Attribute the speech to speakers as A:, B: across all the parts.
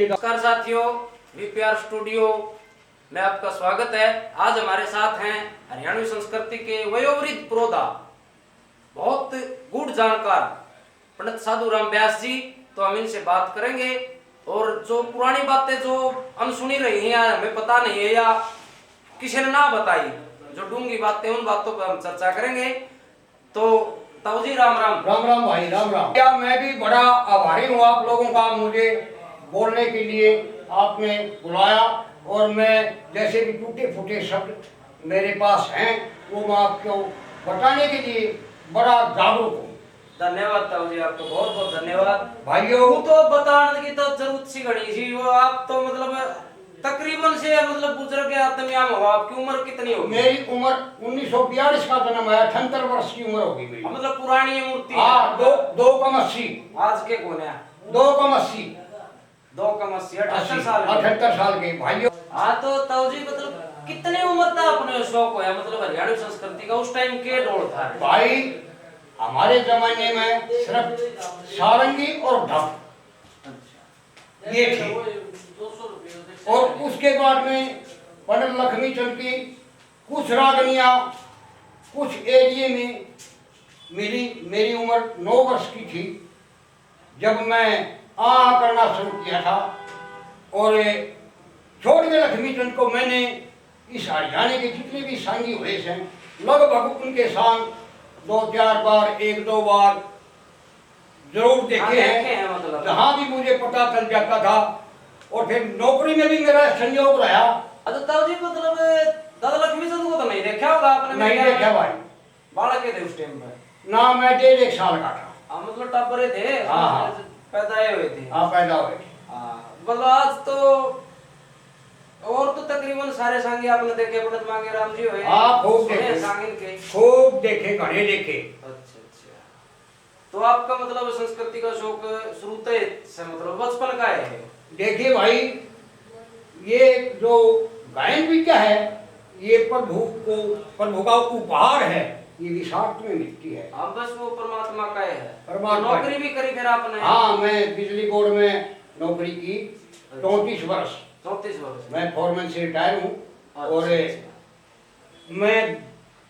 A: नमस्कार साथियों, VPR studio में आपका स्वागत है। आज हमारे साथ हैं हरियाणवी संस्कृति के वयोवृद्ध पुरोधा, बहुत गुड़ जानकार पंडित साधु राम व्यास जी। तो हम इनसे बात करेंगे और जो पुरानी बातें जो अनसुनी रही हैं, हमें पता नहीं है या किसी ने ना बताई, जो डूंगी बातें, उन बातों पर हम चर्चा करेंगे। तो ताऊ जी राम राम।
B: राम राम भाई, राम राम। क्या मैं भी बड़ा आभारी हूँ आप लोगों का, मुझे बोलने के लिए आपने बुलाया। और मैं जैसे भी टूटे फूटे शब्द मेरे पास हैं वो मैं आपको बताने के लिए बड़ा जागरूक हूँ।
A: धन्यवाद ताऊ जी, आपको बहुत बहुत धन्यवाद।
B: भाइयों,
A: वो तो बताने की तो जरूरत सी घड़ी थी, वो आप तो मतलब तकरीबन से मतलब बुजुर्ग आदमी हो। आपकी उम्र कितनी होगी?
B: मेरी उम्र 1942 का जन्म है, 78 वर्ष की उम्र होगी मेरी।
A: मतलब पुरानी मूर्ति।
B: हाँ, दो कम 80।
A: आज के कौन है?
B: 2 कम 80।
A: 2 कम 80, 78 साल।
B: 78 साल के भाइयों।
A: हाँ, तो ताऊ जी मतलब कितने उम्र था अपने शौक होया, मतलब हरियाणवी संस्कृति का उस टाइम के दौर था?
B: भाई हमारे जमाने में सिर्फ सारंगी और ढप ये थे, और उसके बाद में पंडित लक्ष्मी चंद की कुछ रागनियां कुछ एरिए में मिली। मेरी उम्र 9 वर्ष की थी जब मैं आ करना शुरू किया था, और छोड़ के लक्ष्मी चंद को मैंने इस हरियाणा के जितने भी सांगी हुए हैं लगभग उनके सांग 2-4 बार, 1-2 बार जरूर देखे हैं,
A: मतलब
B: जहाँ भी मुझे पता चल जाता था। और फिर नौकरी में भी मेरा संयोग रहा।
A: अच्छा ताऊ जी, मतलब दादा लक्ष्मी चंद को तो नहीं देखा होगा आपने?
B: नहीं देखा भाई,
A: बालक के थे उस टाइम पे
B: ना मैं 1.5 साल का था।
A: हाँ, मतलब टापरे थे।
B: हाँ,
A: पैदा हुए थे।
B: हाँ, पैदा हुए थे।
A: हाँ, मतलब आज तो और तो तकरीबन सारे सांगे आपने देखे, पंडित मांगे राम जी हुए।
B: हाँ, खूब देखे,
A: सांगिन के
B: खूब देखे, घने देखे।
A: अच्छा अच्छा। तो आपका मतलब संस्कृति का शौक शुरू से मतलब बचपन का है?
B: देखिए भाई, ये जो गायन विद्या है ये प्रभु का उपहार है, ये विषाक्त में मिलती है।
A: हाँ, बस वो परमात्मा का है।
B: परमात्मा।
A: नौकरी भी करी फिर आपने?
B: हाँ, मैं बिजली बोर्ड में नौकरी की 34 वर्ष।
A: 34 वर्ष
B: मैं फॉरमैन से रिटायर हूँ।
A: अच्छा,
B: और
A: अच्छा।
B: मैं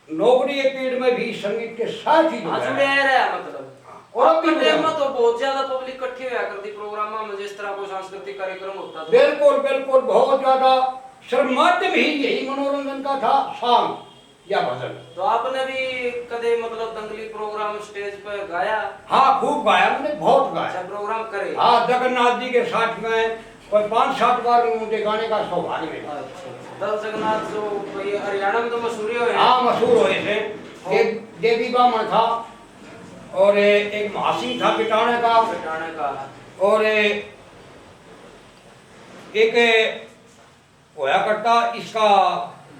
B: नौकरी के पीरियड में भी संगीत के साथ ही
A: जुड़े रहे मतलब।
B: और
A: अब भी में तो बहुत ज्यादा पब्लिक इकट्ठी हुआ करती प्रोग्राम में, जिस तरह कोई सांस्कृतिक कार्यक्रम होता था।
B: बिल्कुल बिल्कुल, बहुत ज्यादा श्रम माध्यम ही यही मनोरंजन का था, सॉन्ग या भजन।
A: तो आपने भी कदे मतलब दंगली प्रोग्राम स्टेज पर गाया?
B: हाँ, खूब गाया मैंने, बहुत गाया।
A: अच्छा, प्रोग्राम करे?
B: हाँ, जगन्नाथ जी के साथ में कोई 5-7 बार मुझे गाने का सौभाग्य मिला।
A: अच्छा, दल जगन्नाथ जो ये हरियाणा में तो मशहूर हुए।
B: हाँ, मशहूर हुए थे। एक देवी बामण था, और एक महासिंह था पिटाने का, और एक होया करता इसका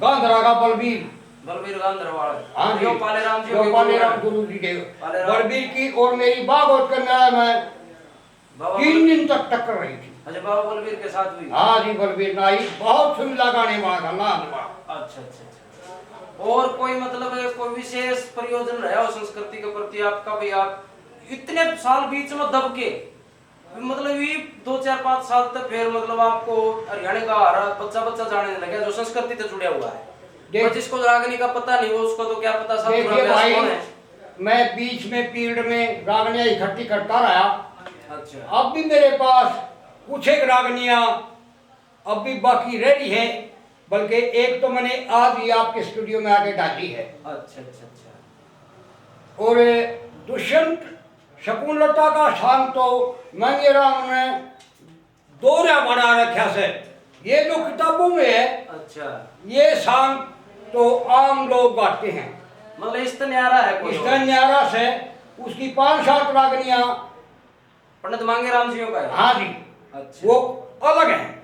B: गांधरा का बलबीर
A: गांधरवाड़।
B: हाँ जी,
A: पालेराम जी,
B: पालेराम गुरु जी के बलबीर की और मेरी बागवत करने में 3 दिन तक टक्कर रही थी।
A: अच्छा, बाबा बलबीर के साथ हुई?
B: हाँ जी, बलबीर नाई बहुत सुरीला गाने वाला था।
A: अच्छा अच्छा। और कोई मतलब कोई विशेष प्रयोजन रहा हो संस्कृति के प्रति आपका भी? आप इतने साल बीच में दब के मतलब ये 2-4-5 साल तक फिर मतलब आपको हरियाणा का हर बच्चा जाने लगा जो संस्कृति से जुड़ा हुआ है। तो जिसको रागनी का पता नहीं हो उसको तो क्या पता साधु राम व्यास कौन है।
B: मैं बीच में पीरियड में रागनियां इकट्ठी करता रहा।
A: अच्छा।
B: अब भी मेरे पास कुछ एक रागनियां अब भी बाकी रेडी है, बल्कि एक तो मैंने आज ही आपके स्टूडियो में आके डाली है।
A: अच्छा अच्छा अच्छा।
B: और दुष्यंत शकुंतला का सांग तो मांगे राम ने दोहरा बना रखा से, ये जो किताबों में है।
A: अच्छा।
B: ये सांग तो आम लोग गाते हैं,
A: मतलब इस न्यारा है कोई?
B: इस न्यारा से उसकी 5-7 रागनियां
A: पंडित मांगे राम जी का है।
B: हाँ जी।
A: अच्छा।
B: वो अलग है।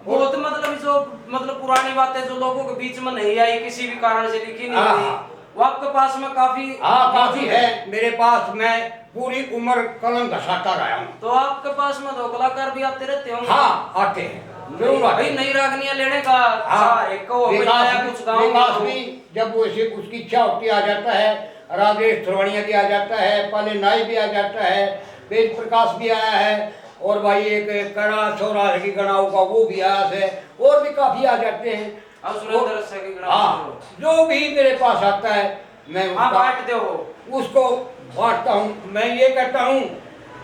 A: वो तो मतलब जो मतलब पुरानी बातें जो लोगों के बीच में नहीं आई, किसी भी कारण से लिखी नहीं गई, वो आपके पास में काफी?
B: हाँ, काफी है मेरे पास। मैं पूरी उम्र कलम घसाता रहा हूँ।
A: तो आपके पास में दो कलाकार भी आते रहते होंगे?
B: हाँ, आते हैं जरूर आते
A: भाई,
B: हैं।
A: नई रागनियां लेने का
B: हाँ,
A: एक को कुछ गाँव
B: विकास भी जब वो उसकी इच्छा होती आ जाता है, राजेश ध्रुवणिया भी आ जाता है, पहले नाई भी आ जाता है, वेद प्रकाश भी आया है, और भाई एक कड़ा चौराहे की गणाओं का वो भी आया है, और भी काफी आ जाते हैं।
A: अब सुरेंद्र से की गणा
B: हाँ, जो भी मेरे पास आता है मैं
A: आप बांटते हो।
B: उसको बांटता हूँ। मैं ये कहता हूँ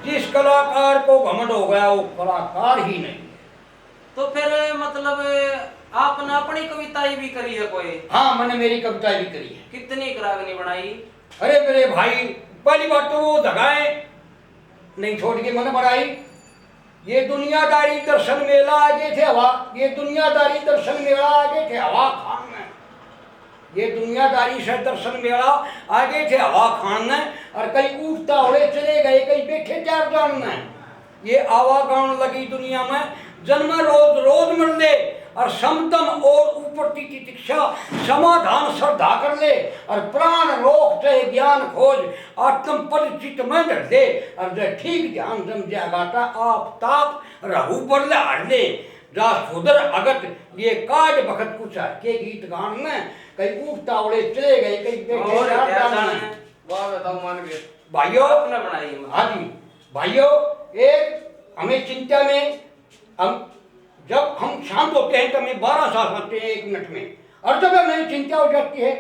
B: जिस कलाकार को घमंड हो गया वो कलाकार ही नहीं।
A: तो फिर मतलब आपने अपनी कविताएं भी करी है कोई?
B: हाँ, मैंने मेरी कविताएं भी करी है।
A: कितनी रागनी बनाई?
B: अरे मेरे भाई, पहली बात तो वो जगहें नहीं छोड़ के मैंने बनाई। ये दुनियादारी दर्शन मेला आगे थे हवा, ये दुनियादारी दर्शन मेला आगे थे हवा खान में, ये दुनियादारी से दर्शन मेला आगे थे हवा खान में, और कई उठता हुए चले गए, कई बैठे चार जान में। ये आवागमन लगी दुनिया में, जन्म रोज रोज मिल ले, और समतम और ऊपर की तितिक्षा समाधान श्रद्धा कर ले, और प्राण रोक से ज्ञान खोज आत्म परिचित में डर दे, और जो ठीक ध्यान जम जागाता आप ताप रहू पर ले हर ले, जा सुधर अगत ये काज बखत कुछ के गीत गान में, कई उठता उड़े चले गए, कई बैठे चार जान में।
A: वाह बताओ मान के
B: भाइयों,
A: आपने बनाई?
B: हाँ जी भाइयों, एक हमें चिंता में हम जब हम शांत होते हैं तो हमें 12 सांस आते हैं 1 मिनट में, और जब हमें चिंता हो जाती है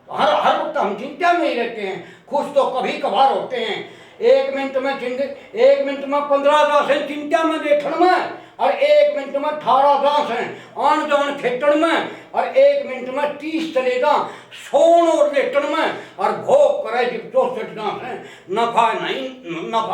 B: हर वक्त हम चिंता में ही रहते हैं। खुश तो कभी कभार होते हैं। 1 मिनट में 1 मिनट में 15 सांस है चिंता में बैठन में, और 1 मिनट में 18 सांस है आन जान खेटन में, और 1 मिनट में 30 चलेगा सोन और लेटन में, और भोग करे जब 64 सांस है नफा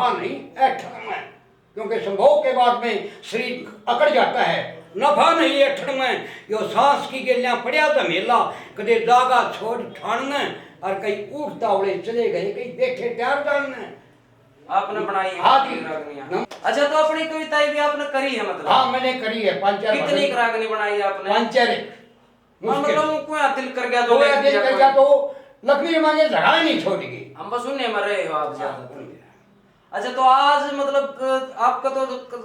B: नहीं ऐठन में, क्योंकि संभोग के बाद में शरीर अकड़ जाता है। नफा नहीं है ठण में, यो सांस की गेलियां पड़िया धमेला, कदे जागा छोड़ ठाण में, और कई उठता उड़े चले गए, कई बैठे त्यार जान में।
A: आपने बनाई है?
B: हाँ जी।
A: रागनियां। अच्छा, तो अपनी कविताएं भी आपने करी है मतलब?
B: हाँ, मैंने करी है 5-4।
A: कितनी रागनी बनाई आपने?
B: 5-4
A: मतलब कोई दिल कर गया
B: तो लक्ष्मी मांगे जगह नहीं छोड़ेगी।
A: हम बस सुनने में रहे हो आप ज्यादा। अच्छा, तो आज मतलब आपका तो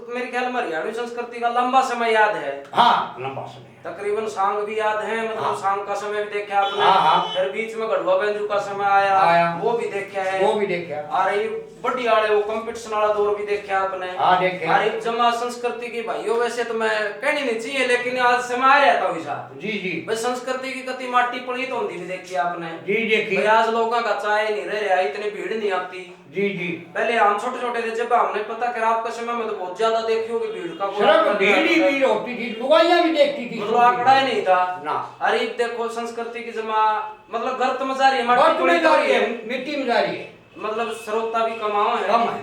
A: मेरे ख्याल में हरियाणवी संस्कृति का लंबा समय याद है।
B: हाँ, लंबा समय
A: तकरीबन सांग भी याद है, मतलब
B: हाँ।
A: सांग का समय भी देखा आपने।
B: हाँ।
A: फिर बीच में गढ़वा बेंजू का समय आया, वो भी देखा है।
B: वो भी देखा।
A: और ये बड़ी आड़े वो कंपटीशन वाला दौर भी देखा आपने।
B: हाँ, देखा।
A: और जमा संस्कृति की भाइयों, वैसे तो मैं कहनी नहीं चाहिए, लेकिन आज समय आ रहा था वैसा।
B: जी
A: भाई संस्कृति की कति माटी पड़ी तो होती भी देखी आपने।
B: जी देखी।
A: भाई आज लोगों का चाय नहीं रह रहा, इतनी भीड़ नहीं आती।
B: जी जी।
A: पहले हम छोटे छोटे थे, जब हमने पता करा आपका समय में तो बहुत ज्यादा देखी होगी भीड़ का।
B: सिर्फ भीड़ होती थी, लुगाइयां भी देखती थी,
A: मतलब आंकड़ा ही नहीं था
B: ना।
A: अरे देखो संस्कृति की जमा मतलब घर तो मजा रही है,
B: बात में जा रही है, मिट्टी में जा रही है,
A: मतलब श्रोता भी कमाओ है,
B: कम है।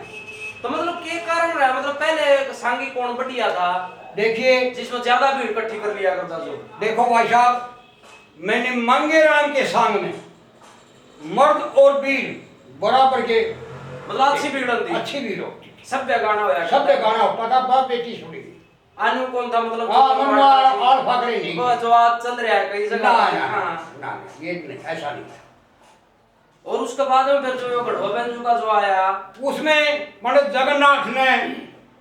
A: तो मतलब क्या कारण रहा? मतलब पहले सांगी कौन बढ़िया था?
B: देखिए,
A: जिसमें ज्यादा भीड़ इकट्ठी कर लिया करता जो।
B: देखो भाई साहब, मैंने मांगे राम के सांग में मर्द और वीर बराबर के,
A: मतलब अच्छी भीड़ होती,
B: अच्छी भीड़ होती,
A: सभ्य गाना होया,
B: सभ्य गाना होता था, बाप बेटी सुनी।
A: अनु कौन था? मतलब
B: आल फाकरे नहीं,
A: वो जो आज चल रहा है कई जगह।
B: ना, ये नहीं, ऐसा नहीं।
A: और उसके बाद में फिर जो गढ़वा बेंजू का जो आया,
B: उसमें पंडित जगन्नाथ ने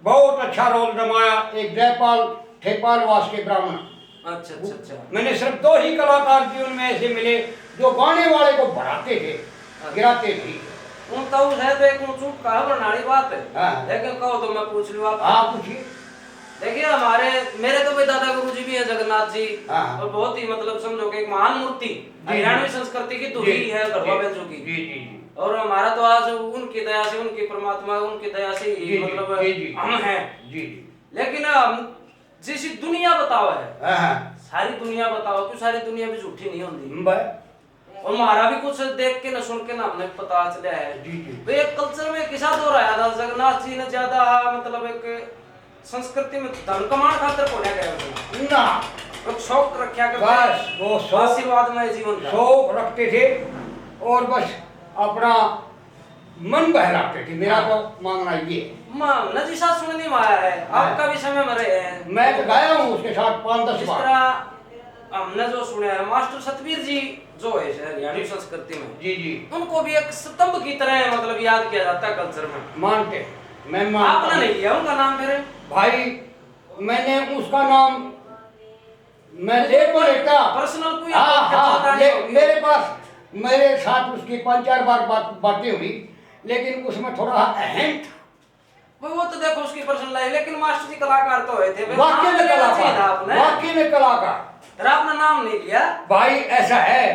B: बहुत अच्छा रोल जमाया, एक जयपाल ठेपाल वास के ब्राह्मण।
A: अच्छा अच्छा अच्छा।
B: मैंने सिर्फ 2 ही कलाकार जीवन में ऐसे मिले जो गाने वाले को बढ़ाते थे, गिराते थे।
A: उनका उस है तो एक चूक कहा बनानी बात है।
B: हाँ।
A: लेकिन कहो तो मैं पूछ लूँ आप।
B: हाँ, पूछिए।
A: देखिए मेरे तो भाई दादा गुरु जी भी है जगन्नाथ जी,
B: हाँ।
A: और बहुत ही मतलब समझो कि एक महान मूर्ति हरियाणवी संस्कृति की तो ही है गढ़वा बेंजू की।
B: जी जी जी।
A: और हमारा तो आज उनकी दया से, उनकी परमात्मा उनकी दया से ही मतलब हम हैं।
B: जी जी।
A: लेकिन जैसी दुनिया बताओ है,
B: हाँ,
A: सारी दुनिया बताओ, क्यों सारी दुनिया भी झूठी नहीं होती।
B: भाई।
A: और हमारा भी कुछ देख के न सुन के ना हमने पता चला है।
B: जी जी।
A: तो एक कल्चर में किसा दौर आया था, जगन्नाथ जी ने ज्यादा मतलब एक संस्कृति में धन कमाने खातिर को नहीं गए
B: ना,
A: एक शौक रखा करते,
B: बस वो शौक,
A: आशीर्वाद में जीवन का
B: शौक रखते थे, और बस अपना मन बहलाते थे। मेरा तो मांगना ये
A: नजी साथ सुनने में आया है, आपका भी समय में रहे हैं।
B: मैं तो गाया हूँ उसके साथ 5-10
A: जिस
B: बार।
A: तरह हमने जो सुना है, मास्टर सतवीर जी जो है हरियाणवी संस्कृति में,
B: जी जी,
A: उनको भी एक स्तंभ की तरह मतलब याद किया जाता है कल्चर में।
B: मानते हैं, मैं
A: आपने
B: मानता
A: नहीं किया उनका नाम? फिर
B: भाई मैंने उसका नाम मैं ले तो लेता,
A: पर्सनल कोई
B: हाँ, मेरे पास मेरे साथ उसकी 5-4 बार बातें हुई, लेकिन उसमें थोड़ा अहम था।
A: भाई वो तो देखो उसकी पर्सनल लाइफ, लेकिन मास्टर जी कलाकार तो हुए थे भाई,
B: वाकई
A: नाम
B: में
A: लेना चाहिए था
B: कलाकार,
A: आपने।
B: वाकई में कलाकार।
A: फिर आपने नाम नहीं लिया।
B: भाई ऐसा है,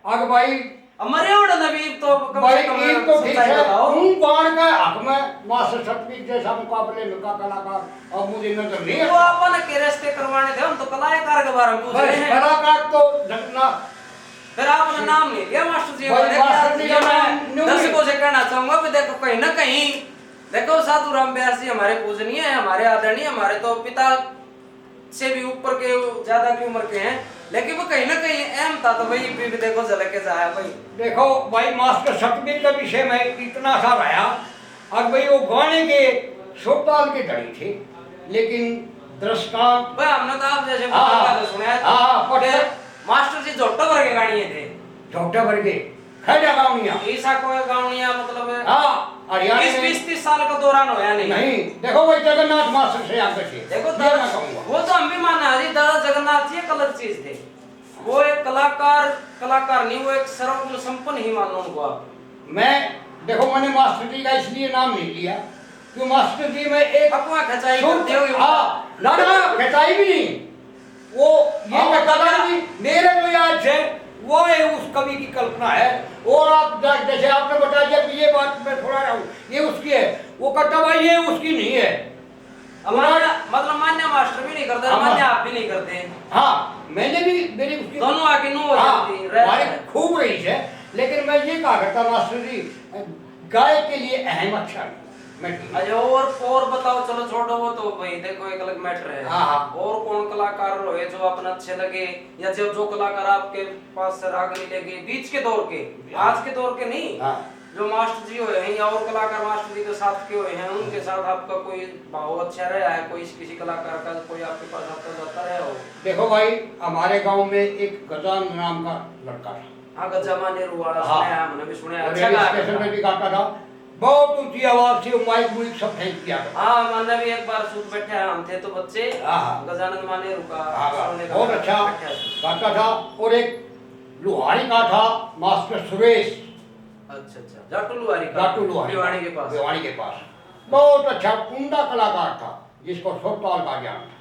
B: अगर भाई
A: मरे उड़ नबी तो कम
B: भाई
A: से कम
B: एक तो ठीक
A: सच्चाई
B: है,
A: बताओ।
B: बाण का हक में मास्टर सर्टिफिकेट जैसा मुकाबले में का कलाकार अब मुझे नजर नहीं
A: वो
B: आता।
A: अपन के रिश्ते करवाने थे, हम तो कलाकार के बारे में पूछ
B: भाई
A: रहे हैं।
B: कलाकार तो झटना।
A: फिर आपने नाम नहीं लिया मास्टर जी
B: भाई
A: का।
B: मास्टर जी का नाम
A: मैं
B: न्यू
A: दर्शकों से कहना चाहूंगा कि देखो कहीं ना कहीं, देखो साधु राम व्यास जी हमारे पूजनीय है, हमारे आदरणीय, हमारे तो पिता से भी ऊपर के, ज्यादा की उम्र के हैं, लेकिन वो कहीं ना कहीं अहम था, तो वही भी देखो झलक के जाया भाई।
B: देखो भाई मास्टर सर्टिफिकेट के विषय में इतना सा रहा, और भाई वो गाने के सुरताल के धड़ी थे, लेकिन दृष्टांत
A: भाई हमने तो आप जैसे
B: हाँ,
A: तो सुना है,
B: हाँ,
A: तो
B: पढ़े।
A: मास्टर जी जोटो भर के गाड़िए थे,
B: झोटा वर्गे खड़ा गाउनिया।
A: ईसा को गाउनिया मतलब
B: हाँ, हरियाणा में
A: 20-30 साल का दौरान होया नहीं।
B: नहीं, देखो भाई जगन्नाथ मास्टर से आगे थे,
A: देखो
B: ये मैं कहूँगा।
A: वो तो हम भी माना है, दादा जगन्नाथ जी एक अलग चीज थे, वो एक कलाकार नहीं, वो एक सर्वगुण संपन्न ही मान लो उनको आप।
B: मैं देखो मैंने मास्टर जी का इसलिए नाम नहीं लिया कि मास्टर जी में एक
A: अफवाह खचाई करते होगे।
B: हाँ, ना खचाई भी नहीं, वो ये
A: हाँ,
B: मैं कहा नहीं, मेरे जो याद है वो है उस कवि की कल्पना है। और आप जैसे आपने बता दिया कि ये बात मैं थोड़ा रहूं, ये उसकी है, वो कहता भाई ये उसकी नहीं है।
A: हमारा मतलब मान्य मास्टर भी नहीं करते,
B: हाँ,
A: मान्य आप भी नहीं करते,
B: हाँ मैंने भी मेरी उसकी
A: दोनों आके नो हो जाती है,
B: हमारे खूब रही है, लेकिन मैं ये कहा करता मास्टर जी गाय के लिए अहम अक्षर मैं
A: अरे और बताओ, चलो छोड़ो वो तो भाई देखो एक अलग मैटर है।
B: हाँ, हाँ।
A: और कौन कलाकार रहे जो अपने अच्छे लगे, या जो कलाकार आपके पास से राग नहीं लगे बीच के दौर के, आज के दौर के नहीं,
B: हाँ।
A: जो मास्टर जी हुए हैं या और कलाकार मास्टर जी के साथ के हुए हैं, उनके साथ आपका कोई भाव अच्छा रहा है, कोई किसी कलाकार का कोई आपके पास आता जाता रहा हो?
B: देखो भाई हमारे गांव में एक गजान नाम का लड़का था।
A: हाँ, गजामा नेहरू वाला
B: हाँ।
A: सुना है, हमने भी सुना है,
B: और
A: अच्छा
B: रेडियो
A: गाया
B: स्टेशन
A: करता
B: पे
A: था।
B: भी गाता था, बहुत ऊंची आवाज से माइक मुइक सब फेंक दिया करता।
A: हाँ, मैंने भी एक बार सूत बैठे हैं, हम थे तो बच्चे,
B: हाँ।
A: गजानंद माने रुका सुनने का
B: बहुत अच्छा
A: बैठे हैं।
B: गाता था। और एक लुहारी का था मास्टर सुरेश,
A: अच्छा, जाटू लुहारी का,
B: गाटू लुहारी
A: भिवानी के पास।
B: भिवानी के पास बहुत अच्छा उम्दा कलाकार था, जिसको सुरताल का ज्ञान था।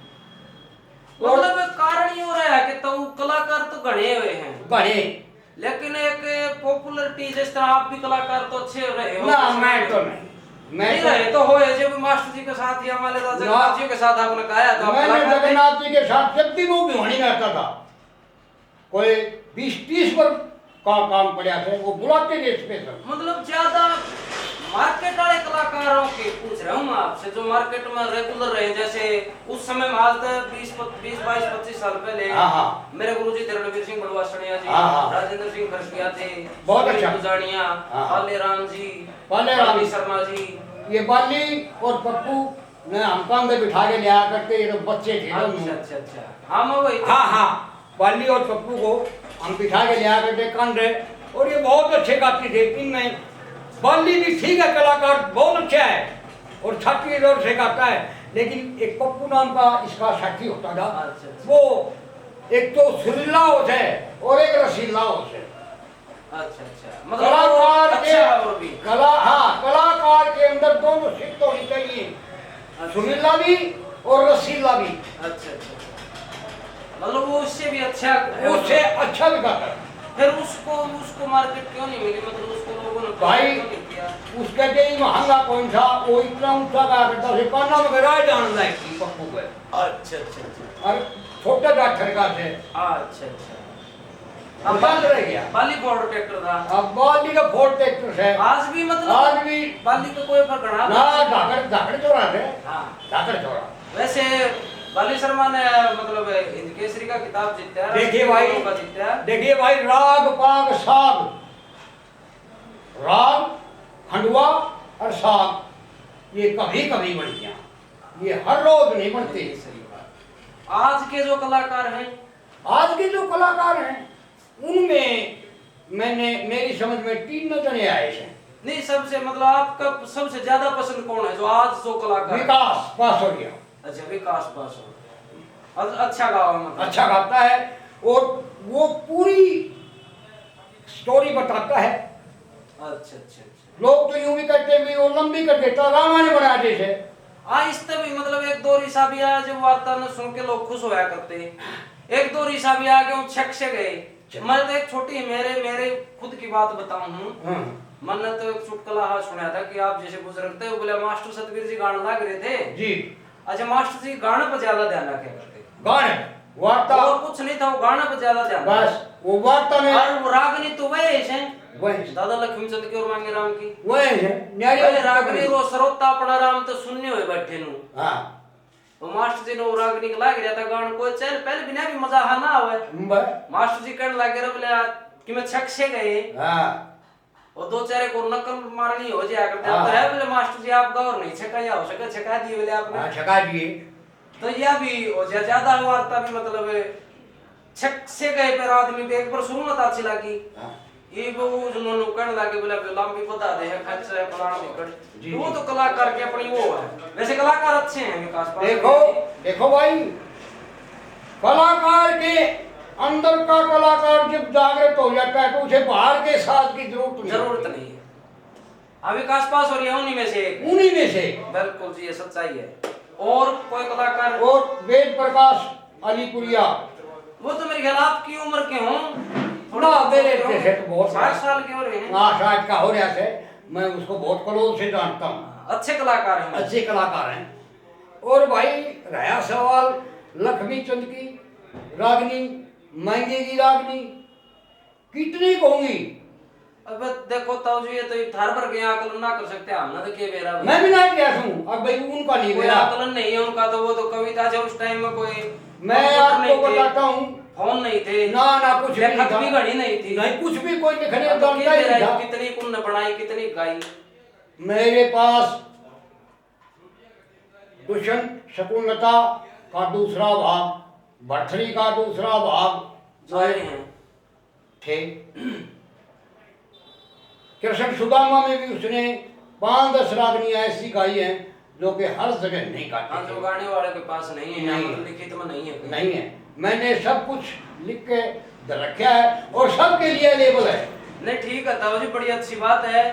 B: और
A: मतलब कारण ये हो रहा है कि तो कलाकार तो घने हुए हैं,
B: बड़े
A: लेकिन एक पॉपुलरिटी, जिस तरह आप भी कलाकार तो अच्छे रहे हो।
B: ना मैं तो नहीं, मैं
A: नहीं
B: तो
A: रहे तो हो, जब मास्टर जी के साथ या हमारे जगन्नाथ जी के साथ आपने गाया तो आप
B: मैंने
A: कलाकार थे।
B: जगन्नाथ जी के साथ जब भी वो भिवानी में आता था, कोई 20-30 वर्ष का काम पड़ा थे, वो बुलाते थे स्पेशल।
A: मतलब ज्यादा मार्केट वाले कलाकारों के पूछ रहा हूँ मैं आपसे, जो मार्केट में रेगुलर रहे, जैसे उस समय में आज तक 20-22-25 साल पहले
B: हाँ, हाँ।
A: मेरे गुरुजी धरणवीर सिंह बलवासनिया जी,
B: हाँ, हाँ।
A: राजेंद्र सिंह खरसिया थे,
B: बहुत अच्छा।
A: गुजानिया,
B: हाँ।
A: पाले राम जी,
B: पाले राम
A: पाली
B: जी।
A: शर्मा जी।
B: ये बाली और पप्पू ने हम कंधे बिठा के लिया करते, ये तो बच्चे थे दोनों।
A: अच्छा। हाँ, मैं वही
B: हाँ हाँ, बाली और पप्पू को हम बिठा के लिया करते कंधे, और ये बहुत अच्छे गाते थे। इनमें बाली भी ठीक है, कलाकार बहुत अच्छा है और छाती जोर से गाता है, लेकिन एक पप्पू नाम का इसका साथी होता था।
A: अच्छा।
B: वो एक तो सुरीला होता है और एक रसीला होता है।
A: अच्छा,
B: कलाकार
A: मतलब
B: के
A: अच्छा है वो भी।
B: कलाकार के अंदर दोनों सिद्ध होनी चाहिए, सुरीला भी और रसीला भी।
A: अच्छा, मतलब वो उससे भी अच्छा है,
B: उससे अच्छा भी गाता है।
A: फिर उसको मार्केट क्यों नहीं मिली, मतलब उसको लोगों ने
B: भाई
A: क्यों नहीं किया?
B: उसका जो महंगा कौन था, वो इतना ऊंचा गाया करता था, काना में गराए जान लायक थी पप्पू को।
A: अच्छा।
B: और छोटा जाठर का थे।
A: अच्छा।
B: अब बंद रह गया।
A: बाली फोर्ड ट्रैक्टर था,
B: अब बाली का फोर्ट ट्रैक्टर है
A: आज भी मतलब
B: आज भी
A: बाली का कोई पकड़ा
B: ना, धाकड़ चौड़ा थे।
A: हाँ।
B: धाकड़ चौड़ा।
A: वैसे बाली शर्मा ने मतलब हिंद केसरी का खिताब जीता है,
B: देखिए भाई,
A: का जीता है।
B: देखिए भाई, राग पाग साग, राग खंडवा और साग ये कभी कभी बढ़िया, ये हर रोज नहीं बनते।
A: सही बात। आज के जो कलाकार हैं,
B: आज के जो कलाकार हैं उनमें मेरी समझ में 3 जने आए हैं।
A: नहीं सबसे मतलब आपका सबसे ज्यादा पसंद कौन है जो आज जो कलाकार है?
B: विकास पासोरिया
A: अच्छा, विकास पास अच्छा गावा, मतलब
B: अच्छा गाता है और वो पूरी स्टोरी बताता है।
A: अच्छा।
B: लोग तो यूं भी करते हैं, वो लंबी कर देता, रामायण बना देते।
A: हाँ इस भी मतलब एक दो ऋषा भी आया जब वार्ता ने सुन के लोग खुश होया करते, एक दो ऋषा भी आ गए छक से गए। मैं तो एक छोटी मेरे खुद की बात बताऊं हूँ, मैंने तो एक चुटकुला सुना था कि आप जैसे बुजुर्ग थे, वो बोले मास्टर सतवीर जी गाना लाग रहे थे
B: जी।
A: अच्छा मास्टर जी गाने पर ज्यादा ध्यान रखे करते,
B: गाने वार्ता
A: और कुछ नहीं था, वो गाने पर ज्यादा ध्यान,
B: बस वो वार्ता में।
A: और वो रागनी तो वही है
B: वही
A: दादा लक्ष्मीचंद की और मांगे राम की
B: वही है न्यारी
A: रागनी रो सरोता अपना राम तो सुनने हुए बैठे नु।
B: हाँ
A: तो मास्टर जी ने रागनी के लाग रहा था गान को चल पहले बिना भी मजा हा ना आवे, मास्टर जी कहने लगे रे बोले कि मैं छक से गए।
B: हाँ
A: और दो चारे को नकल मारनी हो जाया करते तो है बोले मास्टर जी आप गौर नहीं छकाया हो सके, छका दिए बोले आपने।
B: हाँ छका दिए।
A: तो यह भी हो जाए ज्यादा वार्ता भी मतलब छक से गए पर आदमी भी एक बार शुरू में अच्छी लगी, ये वो जुनून कहने लगे बोले लंबी बता दे है खर्च है फलाना टिकट, वो तो कलाकार के अपनी वो है। वैसे कलाकार अच्छे हैं विकास पास।
B: देखो देखो भाई, कलाकार के अंदर का कलाकार जब जागृत हो जाता है तो उसे बाहर के साथ की जरूरत
A: नहीं है। हाँ विकास पास और ये उन्हीं में से एक,
B: उन्हीं में से
A: बिल्कुल जी ये सच्चाई है। और कोई कलाकार
B: और वेद प्रकाश अलीपुरिया,
A: वो तो मेरे ख्याल आपकी उम्र के हों,
B: थोड़ा मेरे जैसे तो बहुत
A: 60 साल के हो रहे हैं।
B: हाँ 60 का हो रहा है, मैं उसको बहुत क्लोज से जानता हूँ।
A: अच्छे कलाकार हैं,
B: अच्छे कलाकार हैं। और भाई रहा सवाल लक्ष्मी चंद की रागनी, महंगे की रागनी कितनी कहूंगी।
A: अब देखो ताऊ जी ये तो थार पर गया आकलन ना कर सकते हम ना, तो के मेरा
B: मैं भी ना किया हूं, अब भाई उनका नहीं
A: कोई
B: मेरा
A: आकलन नहीं है उनका, तो वो तो कविता जब उस टाइम में कोई
B: मैं आपको बताता हूं,
A: फोन नहीं थे
B: ना ना कुछ भी
A: खत भी घड़ी नहीं थी,
B: नहीं कुछ भी कोई लिखने
A: तो
B: जानता ही नहीं था।
A: कितनी कुन बनाई कितनी गाई।
B: मेरे पास दुष्यंत शकुंतला का दूसरा भाग, भर्तृहरि का दूसरा भाग
A: सारे हैं
B: थे। कृष्ण सुदामा में भी उसने 5-10 रागनियां ऐसी गाई हैं जो कि हर जगह नहीं गाती।
A: हाँ जो गाने वाले के पास नहीं है,
B: नहीं
A: मतलब लिखित में नहीं है,
B: नहीं है। मैंने सब कुछ लिख के रखा है और सबके लिए लेबल है।
A: नहीं ठीक है ताऊ जी बड़ी अच्छी बात है,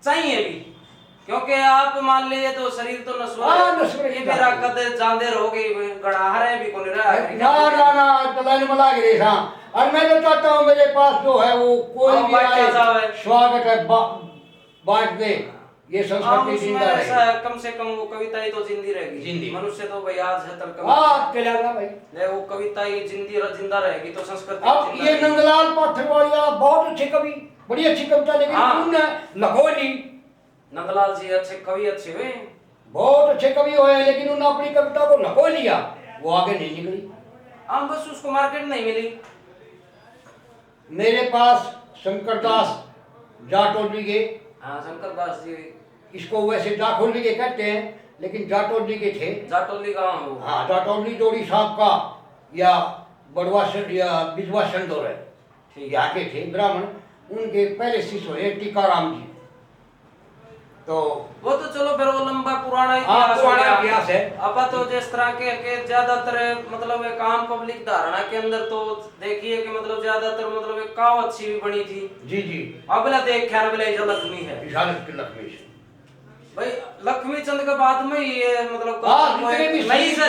A: चाहिए भी, क्योंकि आप मान लीजिए तो शरीर तो नस्वर ये मेरा कद जांदे रहोगे गड़ाहर है भी कोने रहा है
B: ना ना तो लाइन में लाग रही था। और मैं तो चाहता हूँ मेरे पास जो है वो कोई भी आए स्वागत है, बांट दे, ये संस्कृति जिंदा रहेगी।
A: कम से कम वो कविता ही तो जिंदी रहेगी,
B: जिंदी
A: मनुष्य तो भाई आज है तब
B: हाँ चलेगा भाई,
A: वो कविता ही जिंदा रहेगी तो संस्कृति।
B: अब ये नंदलाल पाठकवालिया बहुत अच्छे कवि, बड़ी अच्छी कविता, लेकिन उन्होंने लगोली
A: नंदलाल जी अच्छे कवि अच्छे हुए,
B: बहुत अच्छे कवि हुए, लेकिन उन्होंने अपनी कविता को लगो लिया, वो आगे नहीं निकली।
A: हम बस उसको मार्केट नहीं मिली।
B: मेरे पास शंकरदास जाटोली के,
A: हाँ शंकरदास जी,
B: इसको वैसे जाटोली के कहते हैं लेकिन जाटोली के थे।
A: जाटोली गाँव हो,
B: हाँ जाटोली जोड़ी साहब का या बड़वासन या बिजवासन दौर है, यहाँ के थे ब्राह्मण, उनके पहले शिष्य हुए टीकाराम जी। तो
A: वो तो चलो फिर वो लंबा पुराना
B: इतिहास है।
A: अब तो जिस तरह के ज्यादातर मतलब एक आम पब्लिक धारणा के अंदर तो देखिए कि मतलब ज्यादातर मतलब एक कहावत अच्छी भी बनी थी
B: जी जी,
A: अबला देख ख्याल बोले लक्ष्मी है,
B: लक्ष्मी
A: भाई लक्ष्मी चंद के बाद में ये मतलब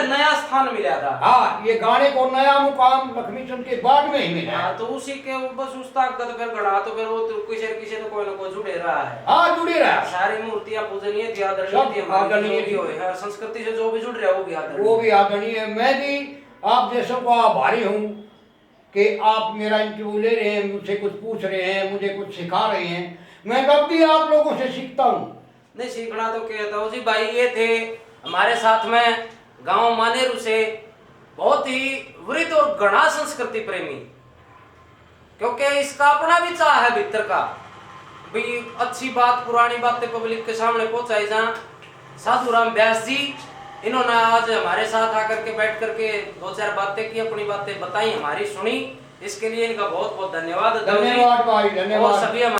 A: नया स्थान मिला था।
B: हाँ ये गाने को नया मुकाम लक्ष्मी चंद के बाद में ही मिला।
A: हाँ तो उसी के बस उस ताकत फिर गढ़ा तो फिर वो तो किसी तो कोई ना कोई जुड़े रहा है।
B: हाँ जुड़े रहा है,
A: सारी मूर्तियां पूजनीय थी, आदरणीय थी, संस्कृति से जो भी जुड़ रहा है वो भी आदरणीय
B: है। मैं भी आप जैसों का आभारी हूँ कि आप मेरा इंटरव्यू ले रहे हैं, मुझसे कुछ पूछ रहे हैं, मुझे कुछ सिखा रहे हैं। मैं कब भी आप लोगों से सीखता हूँ।
A: नहीं सीखना तो कहता हूँ जी। भाई ये थे हमारे साथ में गांव मानेरू से बहुत ही वृद्ध और घना संस्कृति प्रेमी, क्योंकि इसका अपना भी चाह है भीतर का भाई अच्छी बात पुरानी बातें पब्लिक के सामने पहुंचाई जा। साधुराम व्यास जी इन्होंने आज हमारे साथ आकर के बैठ करके 2-4 बातें की, अपनी बातें बताई, हमारी सुनी, इसके लिए इनका बहुत बहुत धन्यवाद।
B: धन्यवाद भाई, धन्यवाद।
A: और सभी